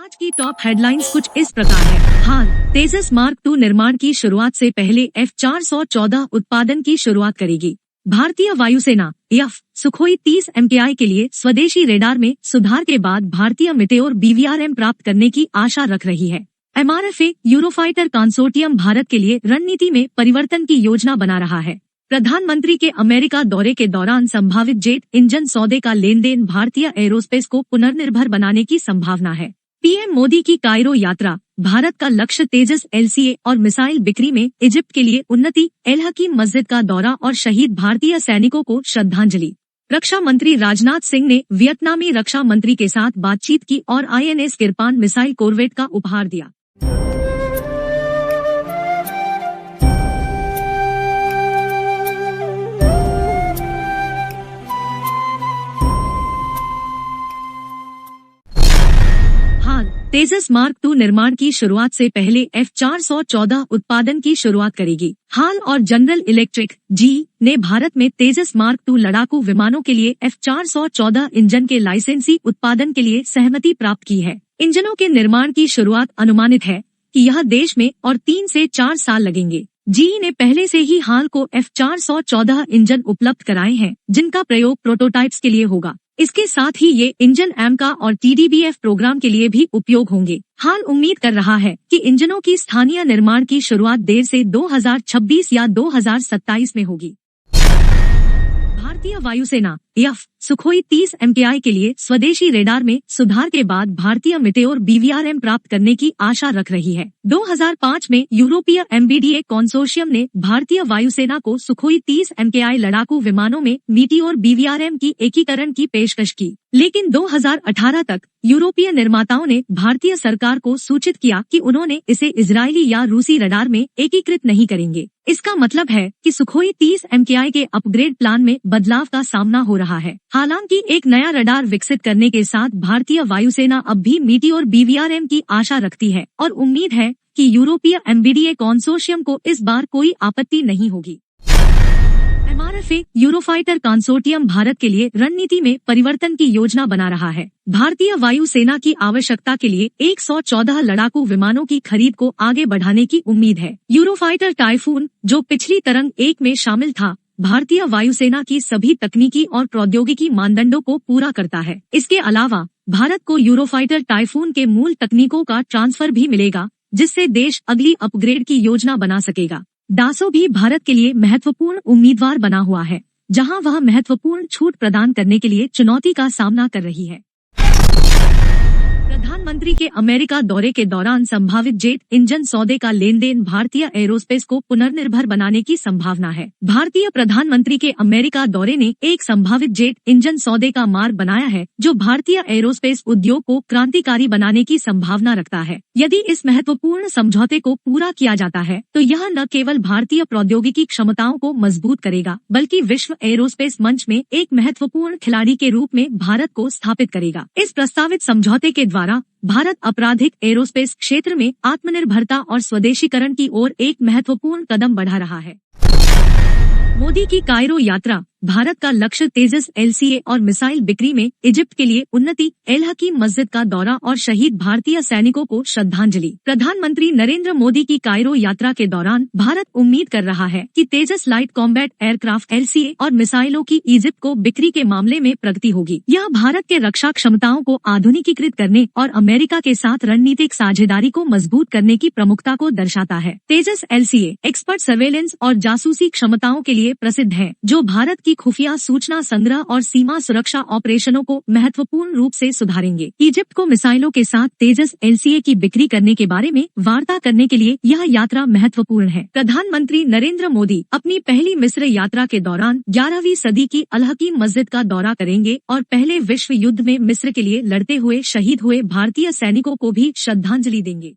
आज की top headlines कुछ इस प्रकार है। हाल तेजस मार्क 2 निर्माण की शुरुआत से पहले F414 उत्पादन की शुरुआत करेगी। भारतीय वायुसेना सुखोई 30 MKI के लिए स्वदेशी रेडार में सुधार के बाद भारतीय मिटेओर BVRM प्राप्त करने की आशा रख रही है। MRFA यूरोफाइटर कंसोर्टियम भारत के लिए रणनीति में परिवर्तन की योजना बना रहा है। प्रधानमंत्री के अमेरिका दौरे के दौरान संभावित जेट इंजन सौदे का लेन देन भारतीय एरोस्पेस को पुनर्निर्भर बनाने की संभावना है। पीएम मोदी की कायरो यात्रा, भारत का लक्ष्य तेजस LCA और मिसाइल बिक्री में इजिप्ट के लिए उन्नति, एल हकीम मस्जिद का दौरा और शहीद भारतीय सैनिकों को श्रद्धांजलि। रक्षा मंत्री राजनाथ सिंह ने वियतनामी रक्षा मंत्री के साथ बातचीत की और INS किरपान मिसाइल कोरवेट का उपहार दिया। तेजस मार्क 2 निर्माण की शुरुआत से पहले F414 उत्पादन की शुरुआत करेगी। हाल और जनरल इलेक्ट्रिक ने भारत में तेजस मार्क 2 लड़ाकू विमानों के लिए F414 इंजन के लाइसेंसी उत्पादन के लिए सहमति प्राप्त की है। इंजनों के निर्माण की शुरुआत अनुमानित है कि यह देश में और 3 से 4 साल लगेंगे। ने पहले से ही हाल को F414 इंजन उपलब्ध कराए हैं, जिनका प्रयोग प्रोटोटाइप्स के लिए होगा। इसके साथ ही ये इंजन AMCA और TDBF प्रोग्राम के लिए भी उपयोग होंगे। हाल उम्मीद कर रहा है कि इंजनों की स्थानीय निर्माण की शुरुआत देर से 2026 या 2027 में होगी। भारतीय वायुसेना सुखोई 30 MKI के लिए स्वदेशी रेडार में सुधार के बाद भारतीय मिटेओर BVRM प्राप्त करने की आशा रख रही है। 2005 में यूरोपीय MBDA कंसोर्शियम ने भारतीय वायुसेना को सुखोई 30 MKI लड़ाकू विमानों में मीटिओर BVRM की एकीकरण की पेशकश की, लेकिन 2018 तक यूरोपीय निर्माताओं ने भारतीय सरकार को सूचित किया कि उन्होंने इसे इजरायली या रूसी रडार में एकीकृत नहीं करेंगे। इसका मतलब है कि सुखोई 30 MKI के अपग्रेड प्लान में बदलाव का सामना हो रहा है। हालांकि एक नया रडार विकसित करने के साथ भारतीय वायुसेना अब भी मीटिओर BVRM की आशा रखती है और उम्मीद है कि यूरोपीय MBDA कंसोर्शियम को इस बार कोई आपत्ति नहीं होगी। MRFA यूरोफाइटर कंसोर्टियम भारत के लिए रणनीति में परिवर्तन की योजना बना रहा है। भारतीय वायुसेना की आवश्यकता के लिए 114 लड़ाकू विमानों की खरीद को आगे बढ़ाने की उम्मीद है। यूरोफाइटर टाइफून, जो पिछली तरंग 1 में शामिल था, भारतीय वायुसेना की सभी तकनीकी और प्रौद्योगिकी मानदंडों को पूरा करता है। इसके अलावा भारत को यूरोफाइटर टाइफून के मूल तकनीकों का ट्रांसफर भी मिलेगा, जिससे देश अगली अपग्रेड की योजना बना सकेगा। डासो भी भारत के लिए महत्वपूर्ण उम्मीदवार बना हुआ है, जहां वह महत्वपूर्ण छूट प्रदान करने के लिए चुनौती का सामना कर रही है। प्रधानमंत्री के अमेरिका दौरे के दौरान संभावित जेट इंजन सौदे का लेन देन भारतीय एरोस्पेस को पुनर्निर्भर बनाने की संभावना है। भारतीय प्रधानमंत्री के अमेरिका दौरे ने एक संभावित जेट इंजन सौदे का मार्ग बनाया है, जो भारतीय एरोस्पेस उद्योग को क्रांतिकारी बनाने की संभावना रखता है। यदि इस महत्वपूर्ण समझौते को पूरा किया जाता है, तो यह न केवल भारतीय प्रौद्योगिकी क्षमताओं को मजबूत करेगा, बल्कि विश्व एरोस्पेस मंच में एक महत्वपूर्ण खिलाड़ी के रूप में भारत को स्थापित करेगा। इस प्रस्तावित समझौते के द्वारा भारत आपराधिक एरोस्पेस क्षेत्र में आत्मनिर्भरता और स्वदेशीकरण की ओर एक महत्वपूर्ण कदम बढ़ा रहा है। मोदी की कायरो यात्रा, भारत का लक्ष्य तेजस LCA और मिसाइल बिक्री में इजिप्ट के लिए उन्नति, एल हकीम मस्जिद का दौरा और शहीद भारतीय सैनिकों को श्रद्धांजलि। प्रधानमंत्री नरेंद्र मोदी की कायरो यात्रा के दौरान भारत उम्मीद कर रहा है कि तेजस लाइट कॉम्बैट एयरक्राफ्ट LCA और मिसाइलों की इजिप्ट को बिक्री के मामले में प्रगति होगी। यह भारत के रक्षा क्षमताओं को आधुनिकीकृत करने और अमेरिका के साथ रणनीतिक साझेदारी को मजबूत करने की प्रमुखता को दर्शाता है। तेजस LCA एक्सपर्ट सर्वेलेंस और जासूसी क्षमताओं के लिए प्रसिद्ध है, जो भारत की खुफिया सूचना संग्रह और सीमा सुरक्षा ऑपरेशनों को महत्वपूर्ण रूप से सुधारेंगे। इजिप्ट को मिसाइलों के साथ तेजस LCA की बिक्री करने के बारे में वार्ता करने के लिए यह यात्रा महत्वपूर्ण है। प्रधानमंत्री नरेंद्र मोदी अपनी पहली मिस्र यात्रा के दौरान 11वीं सदी की अल हकीम मस्जिद का दौरा करेंगे और पहले विश्व युद्ध में मिस्र के लिए लड़ते हुए शहीद हुए भारतीय सैनिकों को भी श्रद्धांजलि देंगे।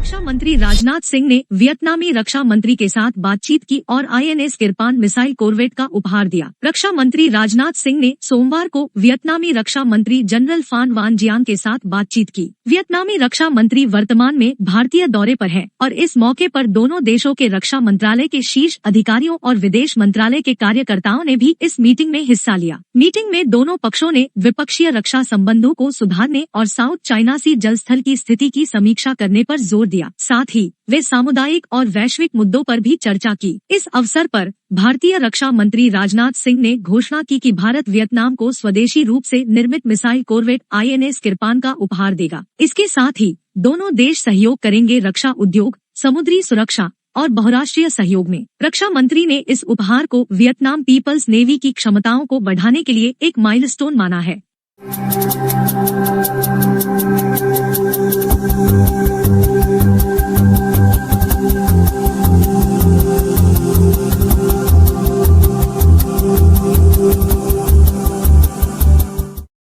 रक्षा मंत्री राजनाथ सिंह ने वियतनामी रक्षा मंत्री के साथ बातचीत की और INS किरपान मिसाइल कोरवेट का उपहार दिया। रक्षा मंत्री राजनाथ सिंह ने सोमवार को वियतनामी रक्षा मंत्री जनरल फान वान जियांग के साथ बातचीत की। वियतनामी रक्षा मंत्री वर्तमान में भारतीय दौरे पर है और इस मौके पर दोनों देशों के रक्षा मंत्रालय के शीर्ष अधिकारियों और विदेश मंत्रालय के कार्यकर्ताओं ने भी इस मीटिंग में हिस्सा लिया। मीटिंग में दोनों पक्षों ने द्विपक्षीय रक्षा संबंधों को सुधारने और साउथ चाइना सी जलस्थल की स्थिति की समीक्षा करने पर जोर दिया। साथ ही वे सामुदायिक और वैश्विक मुद्दों पर भी चर्चा की। इस अवसर पर भारतीय रक्षा मंत्री राजनाथ सिंह ने घोषणा की कि भारत वियतनाम को स्वदेशी रूप से निर्मित मिसाइल कोरवेट INS किरपान का उपहार देगा। इसके साथ ही दोनों देश सहयोग करेंगे रक्षा उद्योग, समुद्री सुरक्षा और बहुराष्ट्रीय सहयोग में। रक्षा मंत्री ने इस उपहार को वियतनाम पीपल्स नेवी की क्षमताओं को बढ़ाने के लिए एक माइलस्टोन माना है।